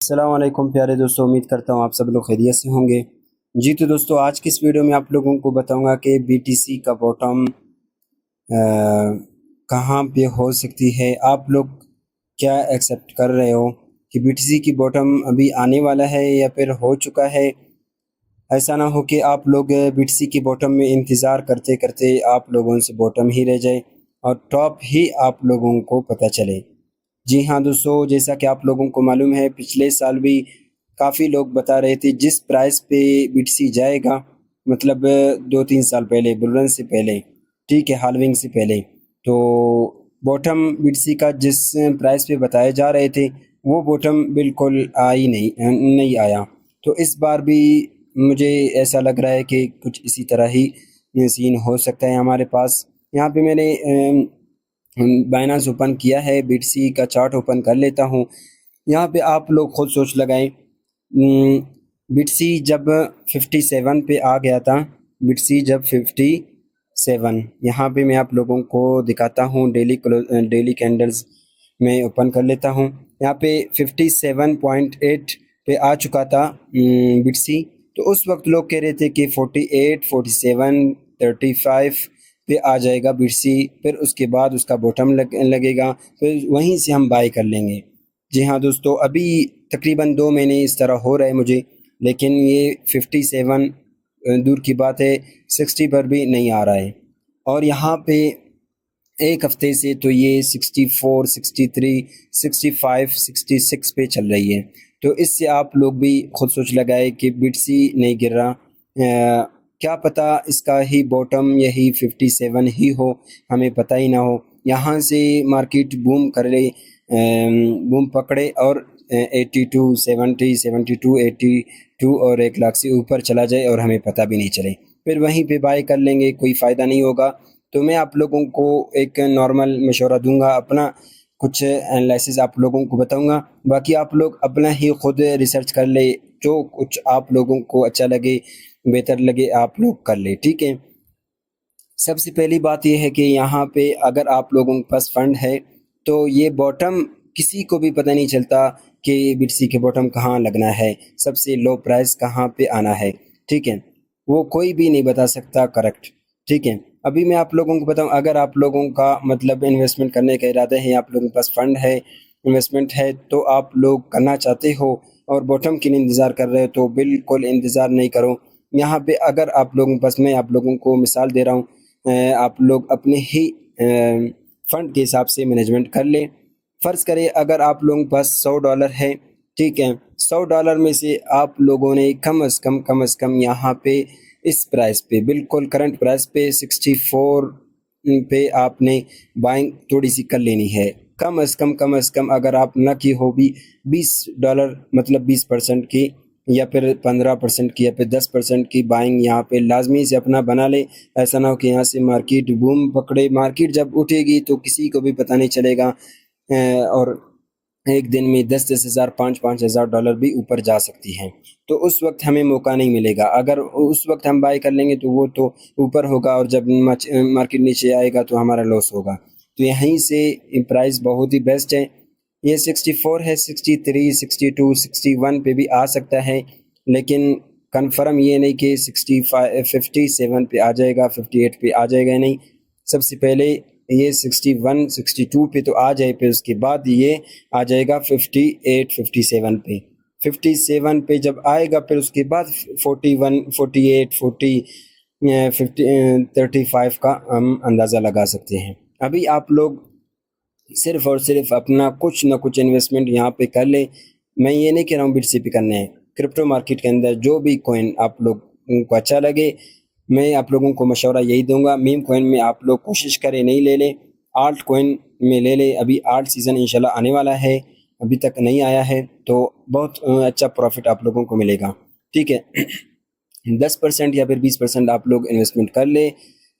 अस्सलाम वालेकुम प्यारे दोस्तों, उम्मीद करता हूँ आप सब लोग खैरियत से होंगे। जी तो दोस्तों, आज की इस वीडियो में आप लोगों को बताऊंगा कि बीटीसी का बॉटम कहाँ पे हो सकती है। आप लोग क्या एक्सेप्ट कर रहे हो कि बीटीसी की बॉटम अभी आने वाला है या फिर हो चुका है। ऐसा ना हो कि आप लोग बीटीसी की बॉटम में इंतज़ार करते करते आप लोगों से बॉटम ही रह जाए और टॉप ही आप लोगों को पता चले। जी हाँ दोस्तों, जैसा कि आप लोगों को मालूम है, पिछले साल भी काफ़ी लोग बता रहे थे जिस प्राइस पे बीटीसी जाएगा, मतलब 2-3 साल पहले, बुल रन से पहले, ठीक है, हाल्विंग से पहले, तो बॉटम बीटीसी का जिस प्राइस पे बताए जा रहे थे वो बॉटम बिल्कुल आई नहीं आया। तो इस बार भी मुझे ऐसा लग रहा है कि कुछ इसी तरह ही सीन हो सकता है हमारे पास। यहाँ पे मैंने बाइनांस ओपन किया है, बीटीसी का चार्ट ओपन कर लेता हूँ। यहाँ पे आप लोग खुद सोच लगाएं, बीटीसी जब 57 पे आ गया था, बीटीसी जब 57, यहाँ पे मैं आप लोगों को दिखाता हूँ, डेली कैंडल्स में ओपन कर लेता हूँ। यहाँ पे 57.8 पे आ चुका था बीटीसी। तो उस वक्त लोग कह रहे थे कि 48, 47, 35 पे आ जाएगा बीटीसी, फिर उसके बाद उसका बॉटम लगेगा, फिर वहीं से हम बाय कर लेंगे। जी हाँ दोस्तों, अभी तकरीबन 2 महीने इस तरह हो रहे हैं मुझे, लेकिन ये 57 दूर की बात है, 60 पर भी नहीं आ रहा है। और यहाँ पे एक हफ्ते से तो ये 64, 63, 65, 66 पे चल रही है। तो इससे आप लोग भी खुद सोच लगाए कि बीटीसी नहीं गिर रहा। क्या पता इसका ही बॉटम यही 57 ही हो, हमें पता ही ना हो। यहाँ से मार्केट बूम कर ले, बूम पकड़े और 82, 70, 72, 82 और 1 लाख से ऊपर चला जाए और हमें पता भी नहीं चले, फिर वहीं पे बाय कर लेंगे, कोई फ़ायदा नहीं होगा। तो मैं आप लोगों को एक नॉर्मल मशवरा दूंगा, अपना कुछ एनालिसिस आप लोगों को बताऊंगा, बाकी आप लोग अपना ही खुद रिसर्च कर ले, जो कुछ आप लोगों को अच्छा लगे, बेहतर लगे, आप लोग कर ले, ठीक है। सबसे पहली बात यह है कि यहाँ पे अगर आप लोगों के पास फंड है तो ये बॉटम किसी को भी पता नहीं चलता कि बीटीसी के बॉटम कहाँ लगना है, सबसे लो प्राइस कहाँ पे आना है, ठीक है, वो कोई भी नहीं बता सकता करेक्ट, ठीक है। अभी मैं आप लोगों को बताऊं, अगर आप लोगों का मतलब इन्वेस्टमेंट करने का इरादा है, आप लोगों के पास फंड है, इन्वेस्टमेंट है, तो आप लोग करना चाहते हो और बॉटम के लिए इंतज़ार कर रहे हो, तो बिल्कुल इंतज़ार नहीं करो। यहाँ पे अगर आप लोगों के पास, मैं आप लोगों को मिसाल दे रहा हूँ, आप लोग अपने ही फंड के हिसाब से मैनेजमेंट कर लें। फ़र्ज़ करें अगर आप लोगों के पास $100 है, ठीक है, $100 में से आप लोगों ने कम अज़ कम यहाँ पे इस प्राइस पे, बिल्कुल करंट प्राइस पे 64 पे आपने बाइंग थोड़ी सी कर लेनी है। कम अज़ कम अगर आप ना की हो भी $20, मतलब 20% की या फिर 15% की या फिर 10% की बाइंग यहाँ पे लाजमी से अपना बना ले। ऐसा ना हो कि यहाँ से मार्केट बूम पकड़े, मार्केट जब उठेगी तो किसी को भी पता नहीं चलेगा और एक दिन में 10-10 हज़ार, 5-5 हज़ार डॉलर भी ऊपर जा सकती हैं। तो उस वक्त हमें मौका नहीं मिलेगा। अगर उस वक्त हम बाय कर लेंगे तो वो तो ऊपर होगा और जब मार्केट नीचे आएगा तो हमारा लॉस होगा। तो यहीं से प्राइस बहुत ही बेस्ट है। ये 64 है, 63, 62, 61 पे भी आ सकता है, लेकिन कन्फर्म ये नहीं कि 65, 57 पे आ जाएगा, 58 पे आ जाएगा नहीं। सबसे पहले ये 61, 62 पे तो आ जाए, फिर उसके बाद ये आ जाएगा 58, 57 पे। 57 पे जब आएगा फिर उसके बाद 41, 48, 40, 50, 35 का हम अंदाज़ा लगा सकते हैं। अभी आप लोग सिर्फ और सिर्फ अपना कुछ ना कुछ इन्वेस्टमेंट यहाँ पे कर लें। मैं ये नहीं कह रहा हूँ बीटीसी पे करने हैं, क्रिप्टो मार्केट के अंदर जो भी कॉइन आप लोग को अच्छा लगे, मैं आप लोगों को मशवरा यही दूंगा। मीम कॉइन में आप लोग कोशिश करें नहीं ले लें, आल्ट कॉइन में ले लें। अभी आल्ट सीज़न इंशाल्लाह आने वाला है, अभी तक नहीं आया है, तो बहुत अच्छा प्रॉफिट आप लोगों को मिलेगा, ठीक है। 10% या फिर 20% आप लोग इन्वेस्टमेंट कर ले,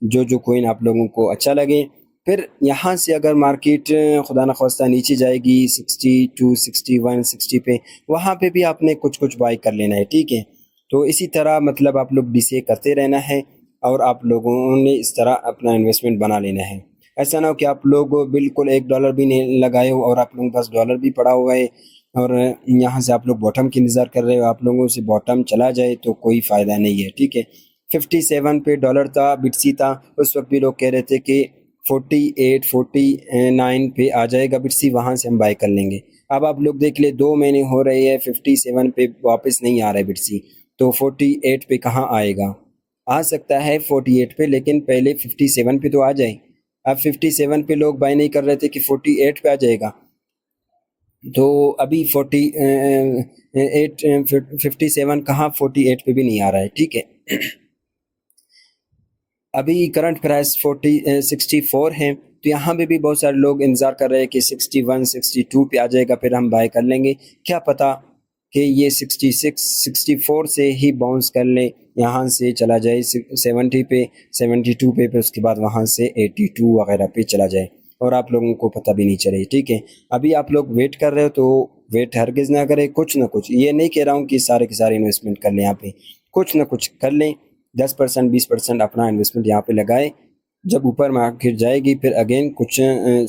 जो कॉइन आप लोगों को अच्छा लगे। फिर यहाँ से अगर मार्केट खुदा न खास्ता नीचे जाएगी 62, 61, 60 पे, वहाँ पे भी आपने कुछ बाय कर लेना है, ठीक है। तो इसी तरह मतलब आप लोग डीसीए करते रहना है और आप लोगों ने इस तरह अपना इन्वेस्टमेंट बना लेना है। ऐसा ना हो कि आप लोग बिल्कुल $1 भी नहीं लगाए हो और आप लोगों के पास डॉलर भी पड़ा हुआ है और यहाँ से आप लोग बॉटम की इंतज़ार कर रहे हो, आप लोगों से बॉटम चला जाए तो कोई फ़ायदा नहीं है, ठीक है। 57 पे डॉलर था, बिटसी था, उस वक्त भी लोग कह रहे थे कि 48 49 पे आ जाएगा बिटसी, वहाँ से हम बाय कर लेंगे। अब आप लोग देख ले 2 महीने हो रहे हैं 57 पे वापस नहीं आ रहा है बिटसी, तो 48 पे कहाँ आएगा? आ सकता है 48 पे, लेकिन पहले 57 पे तो आ जाए। अब 57 पे लोग बाय नहीं कर रहे थे कि 48 पे आ जाएगा, तो अभी 57 कहाँ 48 पे भी नहीं आ रहा है, ठीक है। अभी करंट प्राइस 64 है, तो यहाँ पे भी बहुत सारे लोग इंतज़ार कर रहे हैं कि 61 62 पे आ जाएगा, फिर हम बाय कर लेंगे। क्या पता कि ये 66 64 से ही बाउंस कर ले, यहाँ से चला जाए 70 पे 72 पे, फिर उसके बाद वहाँ से 82 वगैरह पे चला जाए और आप लोगों को पता भी नहीं चले, ठीक है। अभी आप लोग वेट कर रहे हो तो वेट हरगिज़ ना करें, कुछ ना कुछ, ये नहीं कह रहा हूँ कि सारे के सारे इन्वेस्टमेंट कर लें, यहाँ पे कुछ ना कुछ कर लें। 10% 20% अपना इन्वेस्टमेंट यहाँ पे लगाए, जब ऊपर मार्केट जाएगी फिर अगेन कुछ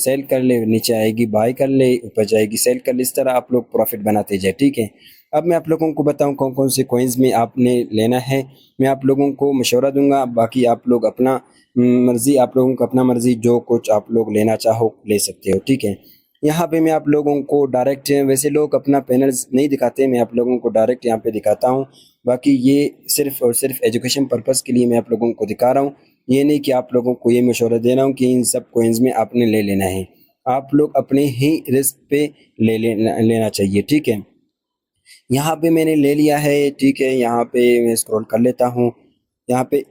सेल कर ले, नीचे आएगी बाय कर ले, ऊपर जाएगी सेल कर ले, इस तरह आप लोग प्रॉफिट बनाते जाए, ठीक है। अब मैं आप लोगों को बताऊं कौन कौन से कॉइन्स में आपने लेना है, मैं आप लोगों को मशवरा दूंगा, बाकी आप लोग अपना मर्ज़ी, आप लोगों को अपना मर्ज़ी जो कुछ आप लोग लेना चाहो ले सकते हो, ठीक है। यहाँ पे मैं आप लोगों को डायरेक्ट, वैसे लोग अपना पैनल्स नहीं दिखाते, मैं आप लोगों को डायरेक्ट यहाँ पे दिखाता हूँ, बाकी ये सिर्फ़ और सिर्फ एजुकेशन पर्पज़ के लिए मैं आप लोगों को दिखा रहा हूँ, ये नहीं कि आप लोगों को ये मशवरा दे रहा हूँ कि इन सब कॉइन्स में आपने ले लेना है, आप लोग अपने ही रिस्क पे लेना चाहिए, ठीक है। यहाँ पे मैंने ले लिया है, ठीक है, यहाँ पे मैं स्क्रॉल कर लेता हूँ, यहाँ पे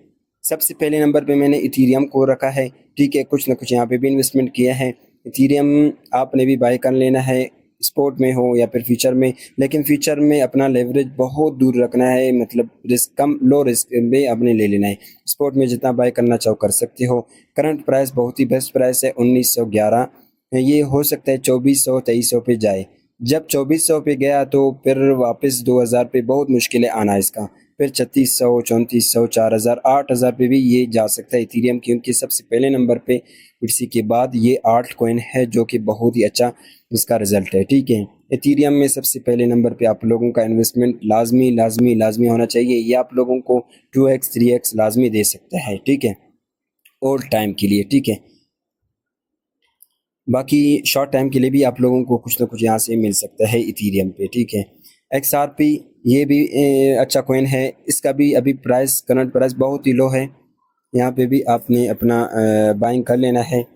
सबसे पहले नंबर पे मैंने इथीरियम को रखा है, ठीक है, कुछ ना कुछ यहाँ पे भी इन्वेस्टमेंट किया है। इथीरियम आपने भी बाय कर लेना है, स्पोर्ट में हो या फिर फ्यूचर में, लेकिन फ्यूचर में अपना लेवरेज बहुत दूर रखना है, मतलब रिस्क कम, लो रिस्क में आपने ले लेना है। स्पोर्ट में जितना बाय करना चाहो कर सकते हो। करंट प्राइस बहुत ही बेस्ट प्राइस है 1911, ये हो सकता है 2400 2300 पे जाए। जब 2400 पे गया तो फिर वापस 2000 पे बहुत मुश्किल है आना इसका, फिर 3600 3400 4000 8000 पे भी ये जा सकता है इथीरियम, क्योंकि सबसे पहले नंबर पे इसी के बाद ये आल्ट कॉइन है जो कि बहुत ही अच्छा इसका रिजल्ट है, ठीक है। इथीरियम में सबसे पहले नंबर पे आप लोगों का इन्वेस्टमेंट लाजमी लाजमी लाजमी होना चाहिए, ये आप लोगों को 2x 3x लाजमी दे सकता है, ठीक है, ओल्ड टाइम के लिए, ठीक है। बाकी शॉर्ट टाइम के लिए भी आप लोगों को कुछ ना कुछ यहाँ से मिल सकता है इथीरियम पे, ठीक है। XRP ये भी अच्छा कॉइन है, इसका भी अभी प्राइस, करंट प्राइस बहुत ही लो है, यहाँ पे भी आपने अपना बाइंग कर लेना है।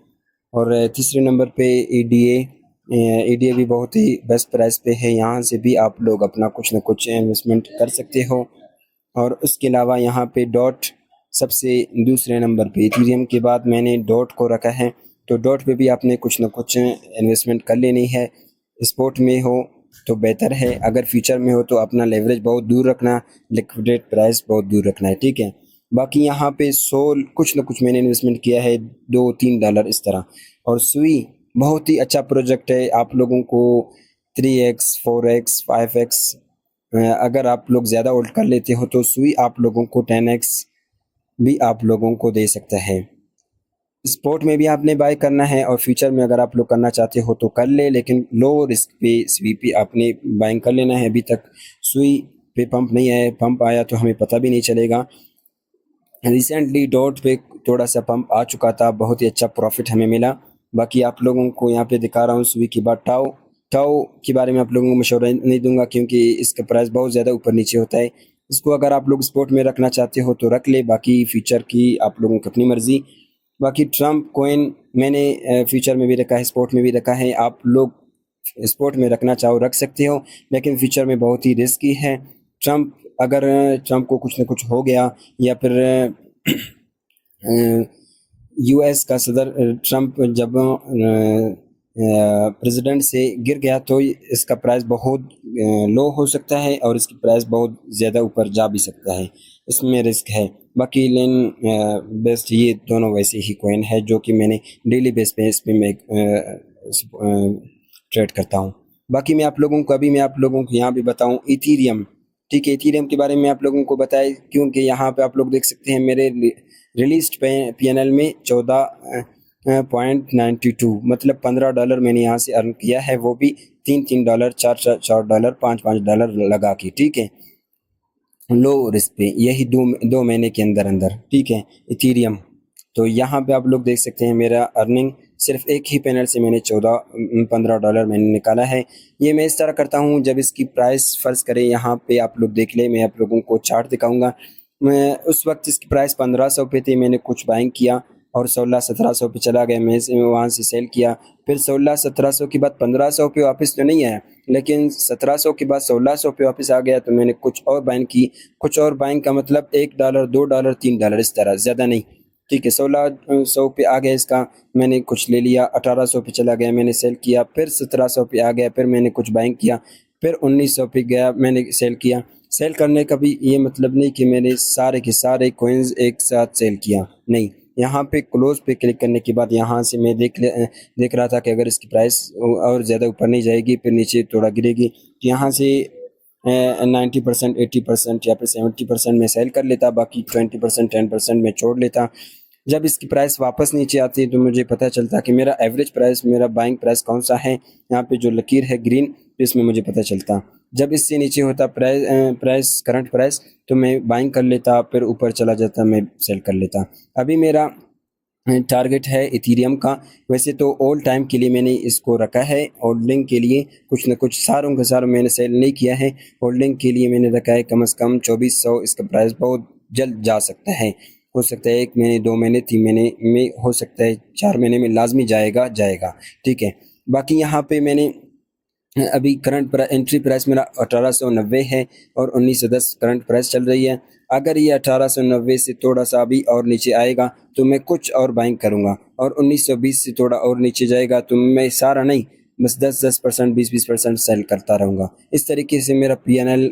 और तीसरे नंबर पे EDA भी बहुत ही बेस्ट प्राइस पे है, यहाँ से भी आप लोग अपना कुछ ना कुछ इन्वेस्टमेंट कर सकते हो। और उसके अलावा यहाँ पे डॉट सबसे दूसरे नंबर पे, इथीरियम के बाद मैंने डॉट को रखा है, तो डॉट पे भी आपने कुछ ना कुछ इन्वेस्टमेंट कर लेनी है। स्पोर्ट में हो तो बेहतर है, अगर फ्यूचर में हो तो अपना लेवरेज बहुत दूर रखना, लिक्विडेट प्राइस बहुत दूर रखना है, ठीक है। बाकी यहाँ पे सोल कुछ ना कुछ मैंने इन्वेस्टमेंट किया है, $2-3 इस तरह। और सुई बहुत ही अच्छा प्रोजेक्ट है, आप लोगों को 3x 4x 5x, अगर आप लोग ज़्यादा होल्ड कर लेते हो तो सुई आप लोगों को 10x भी आप लोगों को दे सकता है। स्पोर्ट में भी आपने बाय करना है और फ्यूचर में अगर आप लोग करना चाहते हो तो कर ले, लेकिन लो रिस्क पे स्वीपी आपने बाइंग कर लेना है। अभी तक सुई पे पंप नहीं आया, पंप आया तो हमें पता भी नहीं चलेगा। रिसेंटली डॉट पे थोड़ा सा पंप आ चुका था, बहुत ही अच्छा प्रॉफिट हमें मिला। बाकी आप लोगों को यहाँ पे दिखा रहा हूँ सुई के बाद टाओ, टाओ के बारे में आप लोगों को मशवरा नहीं दूंगा क्योंकि इसका प्राइस बहुत ज़्यादा ऊपर नीचे होता है। इसको अगर आप लोग स्पोर्ट में रखना चाहते हो तो रख ले, बाकी फ्यूचर की आप लोगों की अपनी मर्ज़ी। बाकी ट्रम्प कॉइन मैंने फ्यूचर में भी रखा है, स्पोर्ट में भी रखा है, आप लोग स्पोर्ट में रखना चाहो रख सकते हो, लेकिन फ्यूचर में बहुत ही रिस्की है। ट्रम्प, अगर ट्रम्प को कुछ ना कुछ हो गया या फिर यूएस का सदर ट्रम्प जब प्रेसिडेंट से गिर गया तो इसका प्राइस बहुत लो हो सकता है और इसकी प्राइस बहुत ज़्यादा ऊपर जा भी सकता है, इसमें रिस्क है। बाकी लेन बेस्ट ये दोनों वैसे ही कॉइन है जो कि मैंने डेली बेस पे इस पे मैं ट्रेड करता हूँ। बाकी मैं आप लोगों को अभी मैं आप लोगों को यहाँ भी बताऊँ इथीरियम, ठीक है, इथीरियम के बारे में आप लोगों को बताया क्योंकि यहाँ पे आप लोग देख सकते हैं मेरे रिलीज्ड PNL में 14.92 मतलब $15 मैंने यहाँ से अर्न किया है, वो भी $3-3, $4-4, $5-5 लगा के, ठीक है, लो रिस्क पे, यही 2 महीने के अंदर अंदर, ठीक है, इथीरियम। तो यहाँ पे आप लोग देख सकते हैं मेरा अर्निंग सिर्फ एक ही पैनल से मैंने $15 मैंने निकाला है। ये मैं इस तरह करता हूँ जब इसकी प्राइस फ़र्ज़ करें यहाँ पे आप लोग देख लें, मैं आप लोगों को चार्ट दिखाऊंगा। मैं उस वक्त इसकी प्राइस 1500 पे थी, मैंने कुछ बाइंग किया और 1600-1700 पे चला गया, मैं वहाँ से सेल किया। फिर 1600-1700 के बाद 1500 पे वापस तो नहीं आया, लेकिन 1700 के बाद 1600 पे वापस आ गया, तो मैंने कुछ और बाइंग की। कुछ और बाइंग का मतलब $1, $2, $3 इस तरह, ज़्यादा नहीं, ठीक है। 1600 पे आ गया इसका, मैंने कुछ ले लिया। 1800 पे चला गया, मैंने सेल किया। फिर 1700 पे आ गया, फिर मैंने कुछ बाइंग किया। फिर 1900 पे गया, मैंने सेल किया। सेल करने का भी ये मतलब नहीं कि मैंने सारे के सारे कॉइन्स एक साथ सेल किया, नहीं। यहाँ पे क्लोज पे क्लिक करने के बाद यहाँ से मैं देख रहा था कि अगर इसकी प्राइस और ज़्यादा ऊपर नहीं जाएगी, फिर नीचे थोड़ा गिरेगी, तो यहाँ से 90%, 80% या फिर 70% में सेल कर लेता, बाकी 20%, 10% में छोड़ लेता। जब इसकी प्राइस वापस नीचे आती है तो मुझे पता चलता कि मेरा एवरेज प्राइस, मेरा बाइंग प्राइस कौन सा है। यहाँ पे जो लकीर है ग्रीन, तो इसमें मुझे पता चलता। जब इससे नीचे होता प्राइस करंट प्राइस, तो मैं बाइंग कर लेता, फिर ऊपर चला जाता, मैं सेल कर लेता। अभी मेरा टारगेट है इथीरियम का। वैसे तो ऑल टाइम के लिए मैंने इसको रखा है, होल्डिंग के लिए कुछ न कुछ, सारों के सारों मैंने सेल नहीं किया है। होल्डिंग के लिए मैंने रखा है कम से कम 2400। इसका प्राइस बहुत जल्द जा सकता है, हो सकता है 1 महीने, 2 महीने, 3 महीने में, हो सकता है 4 महीने में लाजमी जाएगा, ठीक है। बाकी यहाँ पे मैंने अभी करंट एंट्री प्राइस मेरा 1890 है और 1910 करंट प्राइस चल रही है। अगर ये 1890 से थोड़ा सा अभी और नीचे आएगा तो मैं कुछ और बाइंग करूँगा, और 1920 से थोड़ा और नीचे जाएगा तो मैं सारा नहीं, बस 10% 20% सेल करता रहूँगा। इस तरीके से मेरा PNL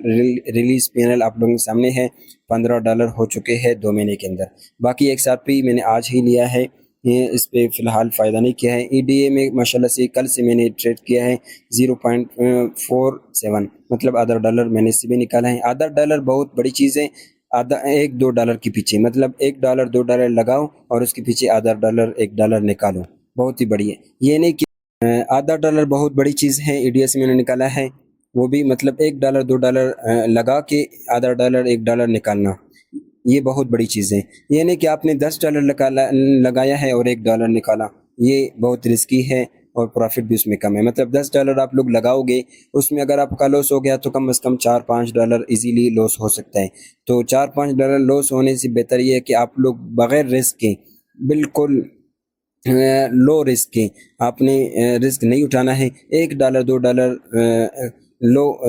रिलीज PNL आप लोगों के सामने है। $15 हो चुके हैं 2 महीने के अंदर। बाकी XRP मैंने आज ही लिया है, ये इस पे फ़िलहाल फ़ायदा नहीं किया है। EDA में माशाल्लाह से कल से मैंने ट्रेड किया है 0.47, मतलब $0.5 मैंने इससे भी निकाला है। $0.5 बहुत बड़ी चीज़ है। आधा $1-2 के पीछे, मतलब $1 $2 लगाओ और उसके पीछे $0.5 $1 निकालो, बहुत ही बढ़िया। ये नहीं कि $0.5 बहुत बड़ी चीज़ है, EDA से मैंने निकाला है, वो भी मतलब $1 $2 लगा के $0.5 $1 निकालना, ये बहुत बड़ी चीज़ है। ये नहीं कि आपने $10 लगाया है और $1 निकाला, ये बहुत रिस्की है और प्रॉफिट भी उसमें कम है। मतलब $10 आप लोग लगाओगे, उसमें अगर आपका लॉस हो गया तो कम से कम $4-5 इजीली लॉस हो सकता है। तो $4-5 लॉस होने से बेहतर ये है कि आप लोग बगैर रिस्क के, बिल्कुल लो रिस्क के, आपने रिस्क नहीं उठाना है। $1 $2 लो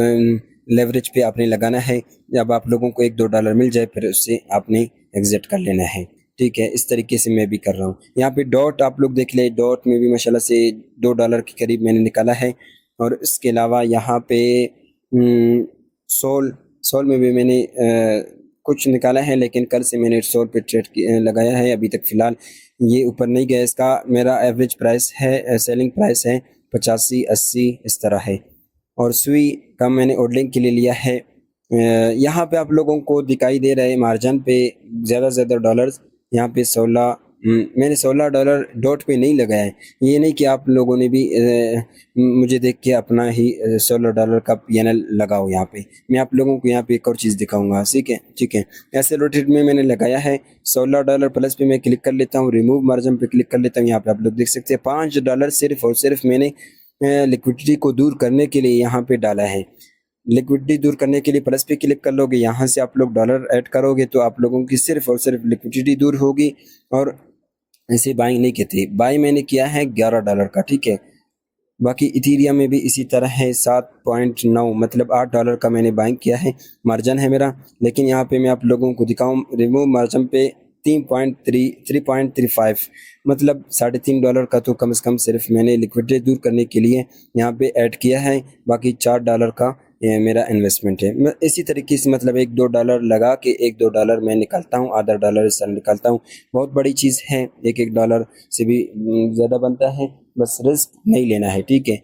लेवरेज पे आपने लगाना है। जब आप लोगों को $1-2 मिल जाए, फिर उससे आपने एग्जिट कर लेना है, ठीक है। इस तरीके से मैं भी कर रहा हूँ। यहाँ पे डॉट आप लोग देख ले, डॉट में भी माशाल्लाह से $2 के करीब मैंने निकाला है। और इसके अलावा यहाँ पे सोल में भी मैंने कुछ निकाला है, लेकिन कल से मैंने सोल पे ट्रेड लगाया है। अभी तक फ़िलहाल ये ऊपर नहीं गया। इसका मेरा एवरेज प्राइस है, सेलिंग प्राइस है 85-80 इस तरह है। और सुई का मैंने होल्डिंग के लिए लिया है। यहाँ पे आप लोगों को दिखाई दे रहा है मार्जिन पे ज़्यादा से ज़्यादा डॉलर्स। यहाँ पे 16, मैंने $16 डॉट पे नहीं लगाया है। ये नहीं कि आप लोगों ने भी मुझे देख के अपना ही $16 का PNL लगाओ। यहाँ पे मैं आप लोगों को यहाँ पे एक और चीज़ दिखाऊंगा, ठीक है। ऐसे रोटेट में मैंने लगाया है $16 प्लस पे मैं क्लिक कर लेता हूँ, रिमूव मार्जिन पे क्लिक कर लेता हूँ। यहाँ पे आप लोग देख सकते हैं $5 सिर्फ और सिर्फ मैंने लिक्विडिटी को दूर करने के लिए यहाँ पे डाला है। लिक्विडिटी दूर करने के लिए प्लस पे क्लिक कर लोगे, यहाँ से आप लोग डॉलर ऐड करोगे तो आप लोगों की सिर्फ और सिर्फ लिक्विडिटी दूर होगी। और ऐसे बाइंग नहीं कहते, बाई मैंने किया है $11 का, ठीक है। बाकी इथीरियम में भी इसी तरह है 7.9, मतलब $8 का मैंने बाइंग किया है, मार्जिन है मेरा। लेकिन यहाँ पे मैं आप लोगों को दिखाऊँ, रिमूव मार्जिन पे 3.35, मतलब $3.5 का तो कम से कम सिर्फ मैंने लिक्विडिटी दूर करने के लिए यहाँ पे ऐड किया है। बाकी $4 का ये मेरा इन्वेस्टमेंट है। मैं इसी तरीके से मतलब $1-2 लगा के $1-2 मैं निकालता हूँ, $0.5 इस तरह निकालता हूँ। बहुत बड़ी चीज़ है, $1 से भी ज़्यादा बनता है, बस रिस्क नहीं लेना है, ठीक है।